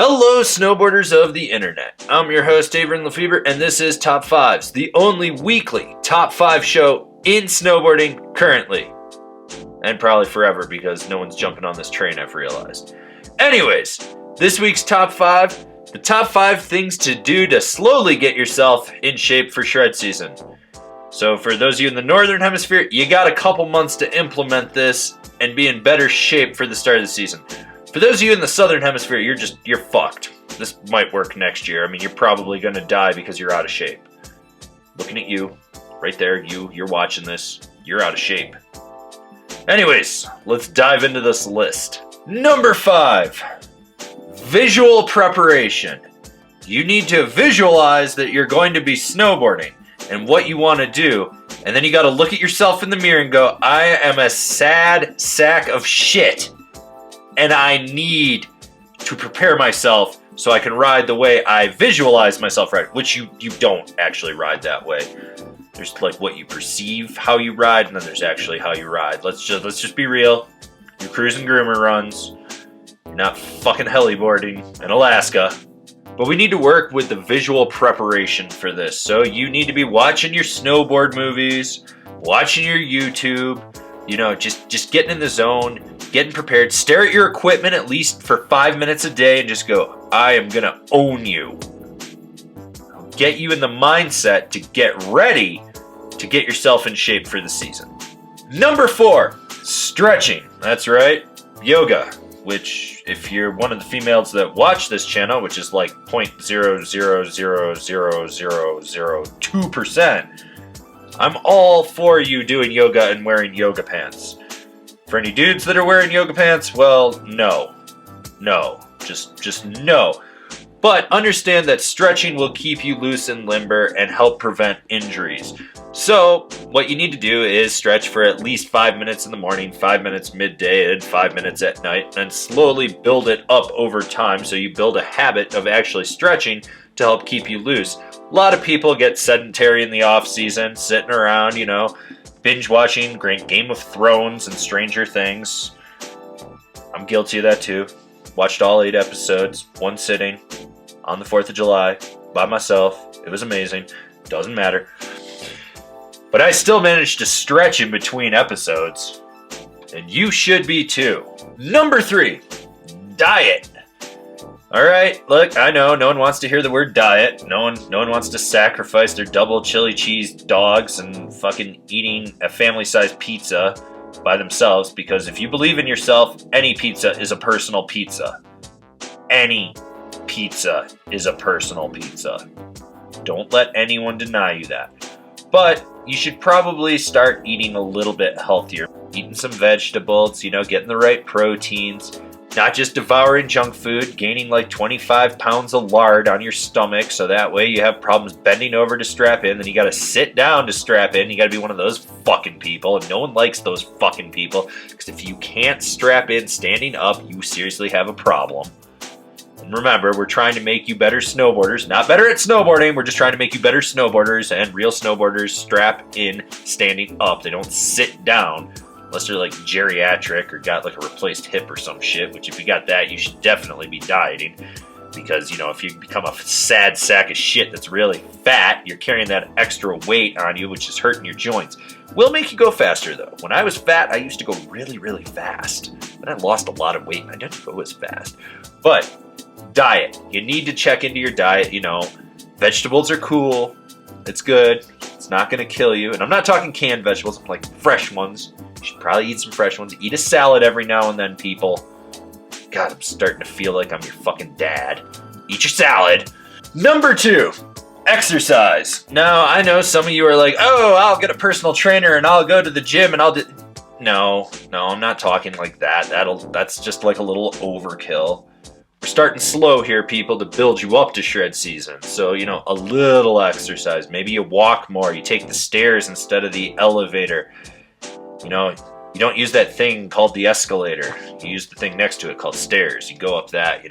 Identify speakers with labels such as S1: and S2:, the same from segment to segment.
S1: Hello, snowboarders of the internet. I'm your host, Avran LeFeber, and this is Top 5s, the only weekly Top 5 show in snowboarding currently. And probably forever, because no one's jumping on this train, I've realized. Anyways, this week's Top 5, the top 5 things to do to slowly get yourself in shape for shred season. So for those of you in the Northern Hemisphere, you got a couple months to implement this and be in better shape for the start of the season. For those of you in the Southern Hemisphere, you're fucked. This might work next year. I mean, you're probably going to die because you're out of shape. Looking at you, right there, you're watching this, you're out of shape. Anyways, let's dive into this list. Number 5, visual preparation. You need to visualize that you're going to be snowboarding and what you want to do, and then you got to look at yourself in the mirror and go, I am a sad sack of shit. And I need to prepare myself so I can ride the way I visualize myself ride, which you don't actually ride that way. There's like what you perceive how you ride, and then there's actually how you ride. Let's just be real. You're cruising groomer runs. You're not fucking heliboarding in Alaska. But we need to work with the visual preparation for this. So you need to be watching your snowboard movies, watching your YouTube, just getting in the zone, getting prepared. Stare at your equipment at least for 5 minutes a day and just go, I am going to own you. I'll get you in the mindset to get ready to get yourself in shape for the season. Number 4, stretching. That's right, yoga, which if you're one of the females that watch this channel, which is like 0.0000002%, I'm all for you doing yoga and wearing yoga pants. For any dudes that are wearing yoga pants, well, no, just no. But understand that stretching will keep you loose and limber and help prevent injuries. So what you need to do is stretch for at least 5 minutes in the morning, 5 minutes midday, and 5 minutes at night, and slowly build it up over time so you build a habit of actually stretching to help keep you loose. A lot of people get sedentary in the off season, sitting around, binge watching Game of Thrones and Stranger Things. I'm guilty of that too. Watched all 8 episodes, one sitting, on the 4th of July, by myself. It was amazing. Doesn't matter. But I still managed to stretch in between episodes. And you should be too. Number 3, diet. Alright, look, I know no one wants to hear the word diet. No one wants to sacrifice their double chili cheese dogs and fucking eating a family-sized pizza by themselves, because if you believe in yourself, any pizza is a personal pizza. Any pizza is a personal pizza. Don't let anyone deny you that. But you should probably start eating a little bit healthier. Eating some vegetables, getting the right proteins. Not just devouring junk food, gaining like 25 pounds of lard on your stomach, so that way you have problems bending over to strap in, then you gotta sit down to strap in. You gotta be one of those fucking people, and no one likes those fucking people, because if you can't strap in standing up, you seriously have a problem. And remember, we're trying to make you better snowboarders. Not better at snowboarding, we're just trying to make you better snowboarders, and real snowboarders strap in standing up. They don't sit down. Unless they're like geriatric or got like a replaced hip or some shit, which if you got that, you should definitely be dieting. Because, if you become a sad sack of shit that's really fat, you're carrying that extra weight on you, which is hurting your joints. Will make you go faster though. When I was fat, I used to go really, really fast. But I lost a lot of weight and I didn't go as fast. But diet. You need to check into your diet, Vegetables are cool. It's good. It's not going to kill you. And I'm not talking canned vegetables. I'm like fresh ones. You should probably eat some fresh ones. Eat a salad every now and then, people. God, I'm starting to feel like I'm your fucking dad. Eat your salad. Number 2, exercise. Now, I know some of you are like, oh, I'll get a personal trainer and I'll go to the gym and I'll do... No, I'm not talking like that. That's just like a little overkill. We're starting slow here, people, to build you up to shred season. So, a little exercise. Maybe you walk more. You take the stairs instead of the elevator. You don't use that thing called the escalator. You use the thing next to it called stairs. You go up that,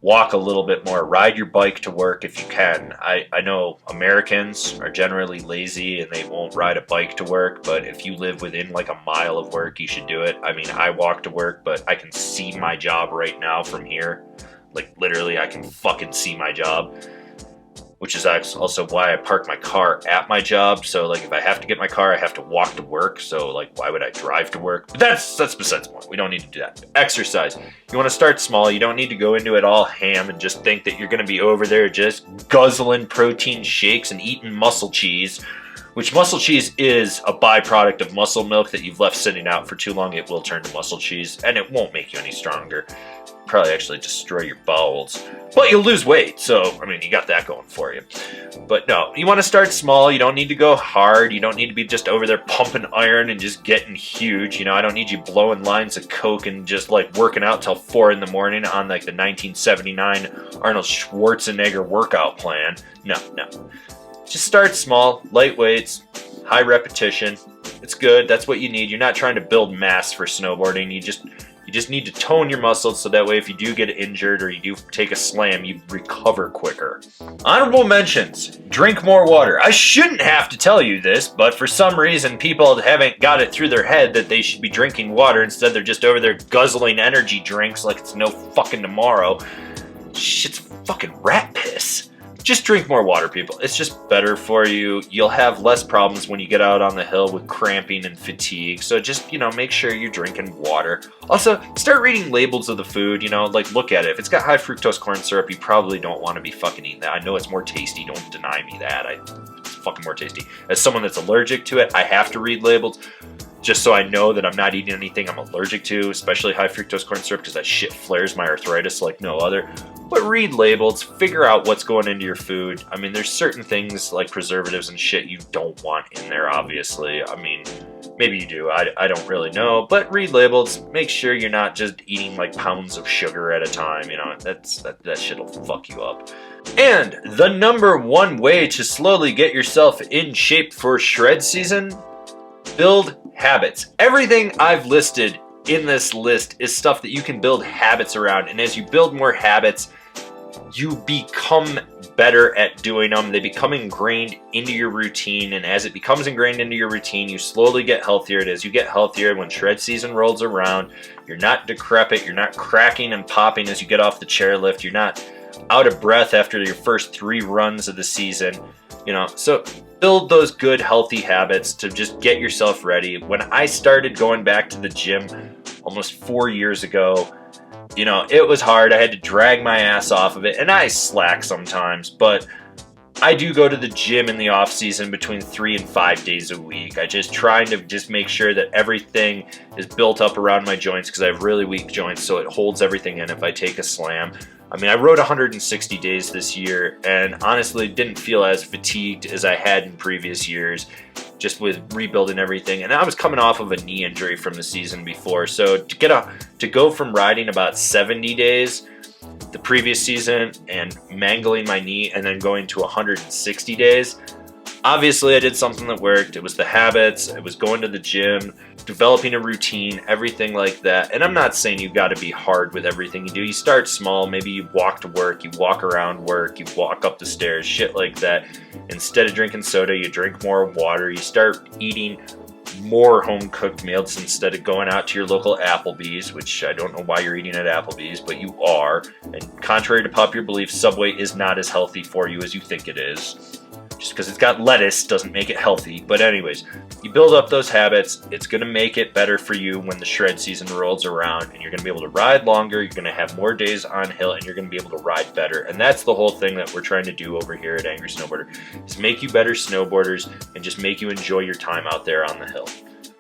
S1: walk a little bit more. Ride your bike to work if you can. I know Americans are generally lazy and they won't ride a bike to work, but if you live within like a mile of work, you should do it. I mean, I walk to work, but I can see my job right now from here. Like, literally, I can fucking see my job, which is also why I park my car at my job. So, like, if I have to get my car, I have to walk to work. So, like, why would I drive to work? But that's besides the point. We don't need to do that. Exercise. You want to start small. You don't need to go into it all ham and just think that you're going to be over there just guzzling protein shakes and eating muscle cheese, which muscle cheese is a byproduct of muscle milk that you've left sitting out for too long. It will turn to muscle cheese, and it won't make you any stronger. Probably actually destroy your bowels, but you'll lose weight. So, I mean, you got that going for you. But no, you want to start small. You don't need to go hard. You don't need to be just over there pumping iron and just getting huge. You know, I don't need you blowing lines of coke and just like working out till 4 a.m. on like the 1979 Arnold Schwarzenegger workout plan. No. Just start small, light weights, high repetition. It's good. That's what you need. You're not trying to build mass for snowboarding. You just need to tone your muscles so that way if you do get injured or you do take a slam, you recover quicker. Honorable mentions. Drink more water. I shouldn't have to tell you this, but for some reason people haven't got it through their head that they should be drinking water. Instead, they're just over there guzzling energy drinks like it's no fucking tomorrow. Shit's fucking rat piss. Just drink more water, people. It's just better for you. You'll have less problems when you get out on the hill with cramping and fatigue. So just, make sure you're drinking water. Also, start reading labels of the food, like look at it. If it's got high fructose corn syrup, you probably don't want to be fucking eating that. I know it's more tasty. Don't deny me that. It's fucking more tasty. As someone that's allergic to it, I have to read labels just so I know that I'm not eating anything I'm allergic to, especially high fructose corn syrup, because that shit flares my arthritis like no other. But read labels, figure out what's going into your food. I mean, there's certain things like preservatives and shit you don't want in there, obviously. I mean, maybe you do, I don't really know. But read labels, make sure you're not just eating like pounds of sugar at a time, that shit'll fuck you up. And the number one way to slowly get yourself in shape for shred season, build habits. Everything I've listed in this list is stuff that you can build habits around. And as you build more habits, you become better at doing them. They become ingrained into your routine. And as it becomes ingrained into your routine, you slowly get healthier. And as you get healthier, when shred season rolls around, you're not decrepit. You're not cracking and popping as you get off the chairlift. You're not out of breath after your first 3 runs of the season. So build those good, healthy habits to just get yourself ready. When I started going back to the gym almost 4 years ago, it was hard. I had to drag my ass off of it, and I slack sometimes, but I do go to the gym in the off season between 3 and 5 days a week. I just trying to just make sure that everything is built up around my joints because I have really weak joints, so it holds everything in if I take a slam. I mean, I rode 160 days this year and honestly didn't feel as fatigued as I had in previous years, just with rebuilding everything. And I was coming off of a knee injury from the season before. So to go from riding about 70 days the previous season and mangling my knee and then going to 160 days, obviously I did something that worked. It was the habits, it was going to the gym, developing a routine, everything like that. And I'm not saying you got to be hard with everything you do. You start small. Maybe you walk to work, you walk around work, you walk up the stairs, shit like that. Instead of drinking soda, you drink more water. You start eating more home-cooked meals instead of going out to your local Applebee's, which I don't know why you're eating at Applebee's, but you are. And contrary to popular belief, Subway is not as healthy for you as you think it is. Just because it's got lettuce doesn't make it healthy. But anyways, you build up those habits. It's going to make it better for you when the shred season rolls around, and you're going to be able to ride longer. You're going to have more days on hill, and you're going to be able to ride better. And that's the whole thing that we're trying to do over here at Angry Snowboarder, is make you better snowboarders and just make you enjoy your time out there on the hill.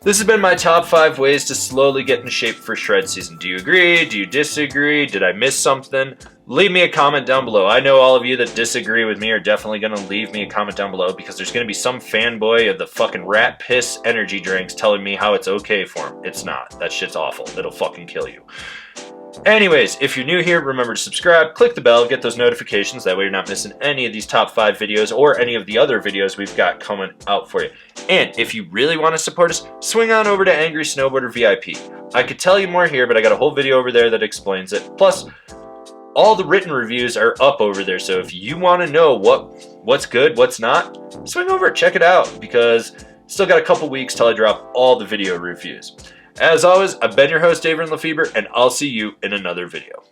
S1: This has been my top 5 ways to slowly get in shape for shred season. Do you agree? Do you disagree? Did I miss something? Leave me a comment down below. I know all of you that disagree with me are definitely going to leave me a comment down below because there's going to be some fanboy of the fucking rat piss energy drinks telling me how it's okay for them. It's not. That shit's awful. It'll fucking kill you. Anyways, if you're new here, remember to subscribe, click the bell, get those notifications. That way you're not missing any of these top 5 videos or any of the other videos we've got coming out for you. And if you really want to support us, swing on over to Angry Snowboarder VIP. I could tell you more here, but I got a whole video over there that explains it. Plus, all the written reviews are up over there, so if you want to know what's good, what's not, swing over, check it out, because still got a couple weeks till I drop all the video reviews. As always, I've been your host, Avran LeFeber, and I'll see you in another video.